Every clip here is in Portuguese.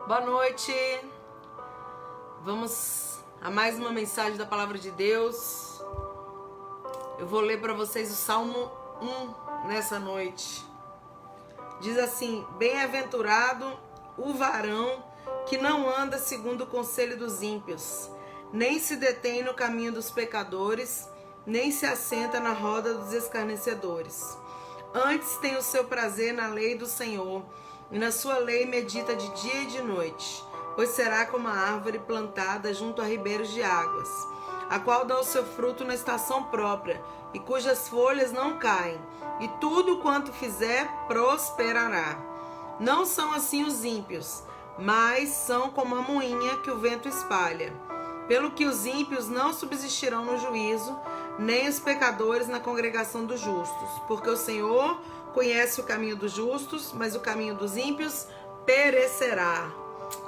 Boa noite. Vamos a mais uma mensagem da Palavra de Deus. Eu vou ler para vocês o Salmo 1 nessa noite. Diz assim: Bem-aventurado o varão que não anda segundo o conselho dos ímpios, nem se detém no caminho dos pecadores, nem se assenta na roda dos escarnecedores. Antes tem o seu prazer na lei do Senhor, e na sua lei medita de dia e de noite, pois será como a árvore plantada junto a ribeiros de águas, a qual dá o seu fruto na estação própria, e cujas folhas não caem, e tudo quanto fizer prosperará. Não são assim os ímpios, mas são como a moinha que o vento espalha. Pelo que os ímpios não subsistirão no juízo, nem os pecadores na congregação dos justos, porque o Senhor conhece o caminho dos justos, mas o caminho dos ímpios perecerá.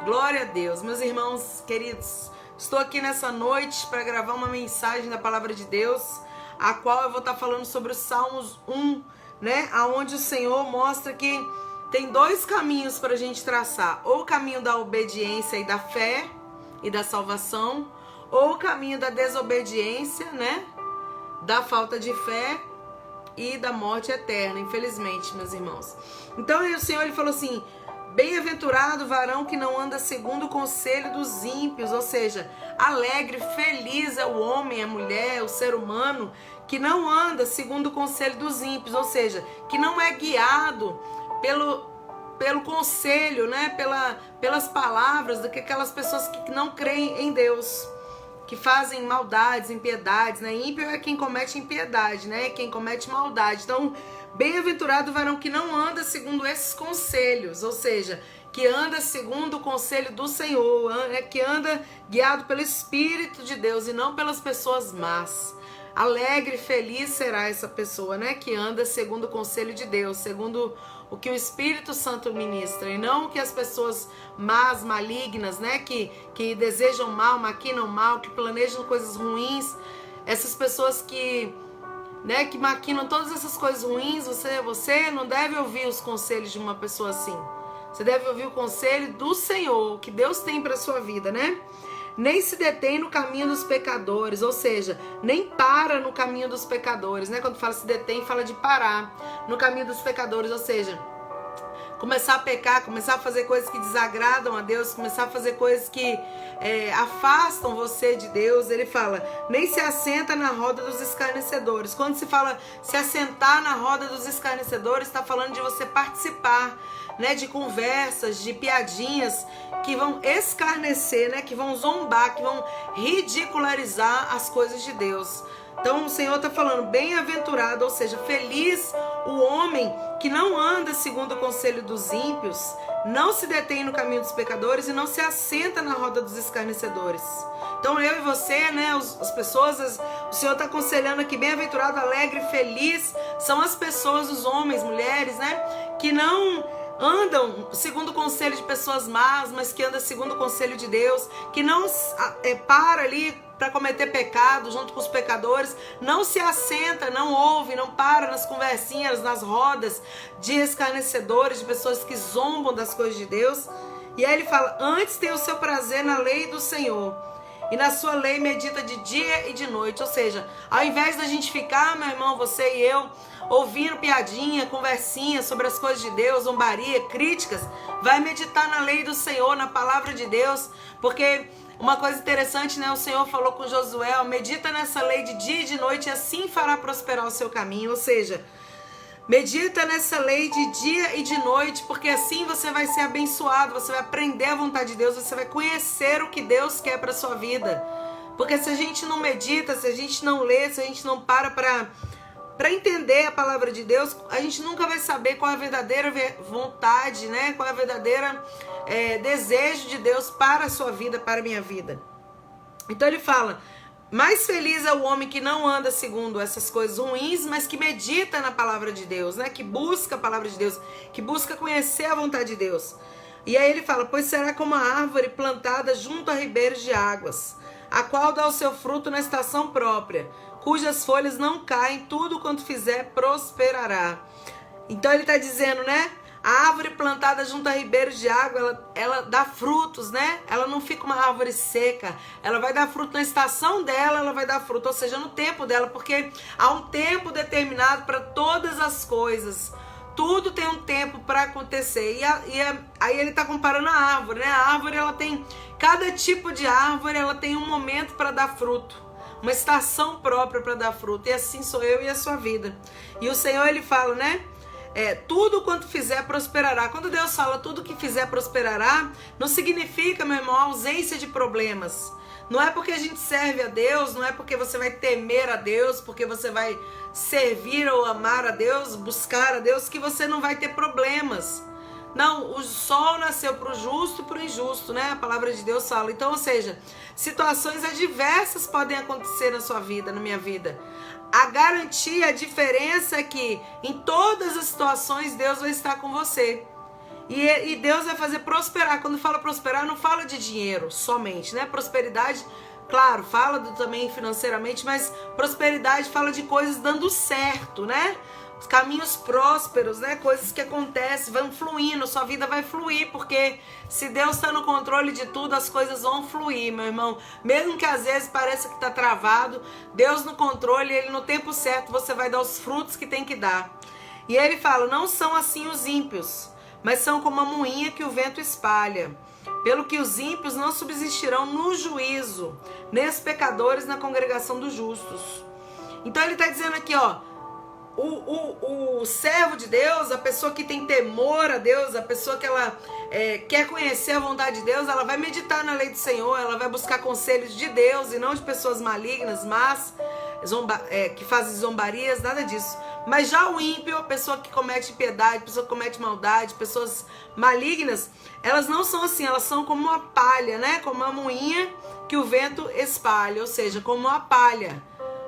Glória a Deus. Meus irmãos queridos, estou aqui nessa noite para gravar uma mensagem da Palavra de Deus, a qual eu vou estar falando sobre os Salmos 1, né? Onde o Senhor mostra que tem dois caminhos para a gente traçar: ou o caminho da obediência e da fé e da salvação, ou o caminho da desobediência, né? Da falta de fé e da morte eterna, infelizmente, meus irmãos. Então o Senhor ele falou assim: bem-aventurado o varão que não anda segundo o conselho dos ímpios, ou seja, alegre, feliz é o homem, a mulher, o ser humano que não anda segundo o conselho dos ímpios, ou seja, que não é guiado pelo conselho, né? Pelas palavras daquelas pessoas que não creem em Deus, que fazem maldades, impiedades, né? Ímpio é quem comete impiedade, né? Quem comete maldade. Então, bem-aventurado o varão que não anda segundo esses conselhos, ou seja, que anda segundo o conselho do Senhor, que anda guiado pelo Espírito de Deus e não pelas pessoas más. Alegre e feliz será essa pessoa, né? Que anda segundo o conselho de Deus, segundo o que o Espírito Santo ministra, e não o que as pessoas más, malignas, né? Que desejam mal, maquinam mal, que planejam coisas ruins. Essas pessoas que maquinam todas essas coisas ruins, você não deve ouvir os conselhos de uma pessoa assim. Você deve ouvir o conselho do Senhor, que Deus tem para sua vida, né? Nem se detém no caminho dos pecadores, ou seja, nem para no caminho dos pecadores, né? Quando fala se detém, fala de parar no caminho dos pecadores, ou seja, começar a pecar, começar a fazer coisas que desagradam a Deus, começar a fazer coisas que afastam você de Deus. Ele fala, nem se assenta na roda dos escarnecedores. Quando se fala se assentar na roda dos escarnecedores, está falando de você participar, né, de conversas, de piadinhas que vão escarnecer, né, que vão zombar, que vão ridicularizar as coisas de Deus. Então o Senhor está falando, bem-aventurado, ou seja, feliz o homem que não anda segundo o conselho dos ímpios, não se detém no caminho dos pecadores e não se assenta na roda dos escarnecedores. Então eu e você, né, as pessoas, o Senhor está aconselhando aqui, bem-aventurado, alegre, feliz, são as pessoas, os homens, mulheres, né, que não andam segundo o conselho de pessoas más, mas que andam segundo o conselho de Deus, que não para ali para cometer pecado junto com os pecadores, não se assenta, não ouve, não para nas conversinhas, nas rodas de escarnecedores, de pessoas que zombam das coisas de Deus. E aí ele fala, antes tem o seu prazer na lei do Senhor, e na sua lei medita de dia e de noite. Ou seja, ao invés da gente ficar, meu irmão, você e eu, ouvindo piadinha, conversinha sobre as coisas de Deus, zombaria, críticas, vai meditar na lei do Senhor, na palavra de Deus, porque uma coisa interessante, né? O Senhor falou com Josué, medita nessa lei de dia e de noite, e assim fará prosperar o seu caminho. Ou seja, medita nessa lei de dia e de noite, porque assim você vai ser abençoado, você vai aprender a vontade de Deus, você vai conhecer o que Deus quer para sua vida. Porque se a gente não medita, se a gente não lê, se a gente não para entender a palavra de Deus, a gente nunca vai saber qual é a verdadeira vontade, né? Qual é a verdadeira desejo de Deus para a sua vida, para a minha vida. Então ele fala, mais feliz é o homem que não anda segundo essas coisas ruins, mas que medita na palavra de Deus, né? Que busca a palavra de Deus, que busca conhecer a vontade de Deus. E aí ele fala, pois será como a árvore plantada junto a ribeiros de águas, a qual dá o seu fruto na estação própria, cujas folhas não caem, tudo quanto fizer prosperará. Então ele está dizendo, né? A árvore plantada junto a ribeiros de água, ela dá frutos, né? Ela não fica uma árvore seca. Ela vai dar fruto na estação dela, ela vai dar fruto, ou seja, no tempo dela, porque há um tempo determinado para todas as coisas. Tudo tem um tempo para acontecer. Aí ele está comparando a árvore, né? A árvore, ela tem, cada tipo de árvore, ela tem um momento para dar fruto. Uma estação própria para dar fruto. E assim sou eu e a sua vida. E o Senhor, ele fala, né? Tudo quanto fizer prosperará. Quando Deus fala tudo que fizer prosperará, não significa, meu irmão, ausência de problemas. Não é porque a gente serve a Deus, não é porque você vai temer a Deus, porque você vai servir ou amar a Deus, buscar a Deus, que você não vai ter problemas. Não, o sol nasceu para o justo e para o injusto, né? A palavra de Deus fala. Então, ou seja, situações adversas podem acontecer na sua vida, na minha vida. A garantia, a diferença é que em todas as situações Deus vai estar com você. E Deus vai fazer prosperar. Quando fala prosperar, não fala de dinheiro somente, né? Prosperidade, claro, fala também financeiramente, mas prosperidade fala de coisas dando certo, né? Os caminhos prósperos, né? Coisas que acontecem, vão fluindo, sua vida vai fluir, porque se Deus está no controle de tudo, as coisas vão fluir, meu irmão. Mesmo que às vezes pareça que está travado, Deus no controle, Ele no tempo certo, você vai dar os frutos que tem que dar. E Ele fala, não são assim os ímpios, mas são como a moinha que o vento espalha. Pelo que os ímpios não subsistirão no juízo, nem os pecadores na congregação dos justos. Então Ele está dizendo aqui, ó, o servo de Deus, a pessoa que tem temor a Deus, a pessoa que ela quer conhecer a vontade de Deus, ela vai meditar na lei do Senhor, ela vai buscar conselhos de Deus e não de pessoas malignas, mas que fazem zombarias, nada disso. Mas já o ímpio, a pessoa que comete impiedade, a pessoa que comete maldade, pessoas malignas, elas não são assim, elas são como uma palha, né? Como uma moinha que o vento espalha, ou seja, como uma palha.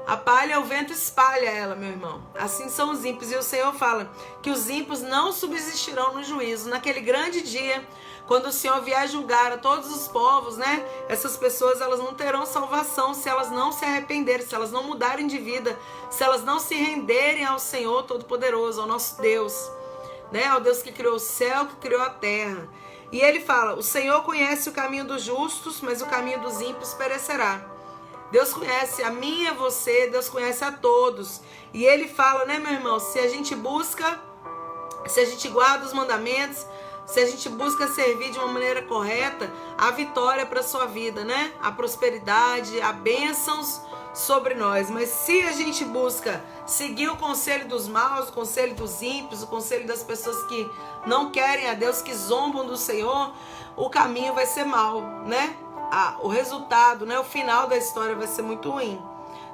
A palha, o vento espalha ela, meu irmão. Assim são os ímpios. E o Senhor fala que os ímpios não subsistirão no juízo. Naquele grande dia, quando o Senhor vier julgar a todos os povos, né? Essas pessoas, elas não terão salvação se elas não se arrependerem, se elas não mudarem de vida, se elas não se renderem ao Senhor Todo-Poderoso, ao nosso Deus, né? Ao Deus que criou o céu, que criou a terra. E ele fala, o Senhor conhece o caminho dos justos, mas o caminho dos ímpios perecerá. Deus conhece a mim e a você, Deus conhece a todos. E Ele fala, né, meu irmão, se a gente busca, se a gente guarda os mandamentos, se a gente busca servir de uma maneira correta, a vitória para a sua vida, né? A prosperidade, a bênçãos sobre nós. Mas se a gente busca seguir o conselho dos maus, o conselho dos ímpios, o conselho das pessoas que não querem a Deus, que zombam do Senhor, o caminho vai ser mau, né? O resultado, né, o final da história vai ser muito ruim.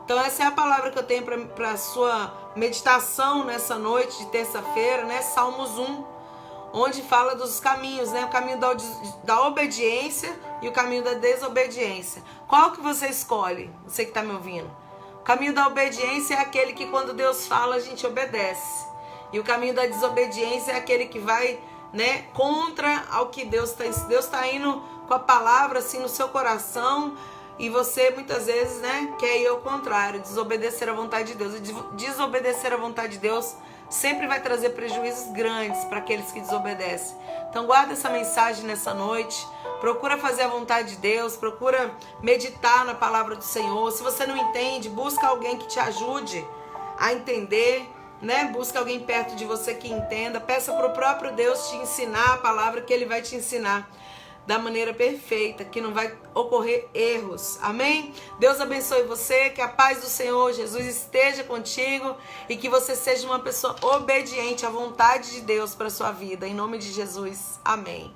Então essa é a palavra que eu tenho para a sua meditação nessa noite de terça-feira, né? Salmos 1, onde fala dos caminhos, né? O caminho da obediência e o caminho da desobediência. Qual que você escolhe? Você que está me ouvindo. O caminho da obediência é aquele que quando Deus fala a gente obedece. E o caminho da desobediência é aquele que vai, né, contra ao que Deus está indo com a palavra assim no seu coração, e você muitas vezes, né, quer ir ao contrário, desobedecer a vontade de Deus. E desobedecer a vontade de Deus sempre vai trazer prejuízos grandes para aqueles que desobedecem. Então guarda essa mensagem nessa noite, procura fazer a vontade de Deus, procura meditar na palavra do Senhor. Se você não entende, busca alguém que te ajude a entender, né? Busca alguém perto de você que entenda, peça para o próprio Deus te ensinar a palavra, que Ele vai te ensinar da maneira perfeita, que não vai ocorrer erros, amém? Deus abençoe você, que a paz do Senhor Jesus esteja contigo e que você seja uma pessoa obediente à vontade de Deus para a sua vida, em nome de Jesus, amém.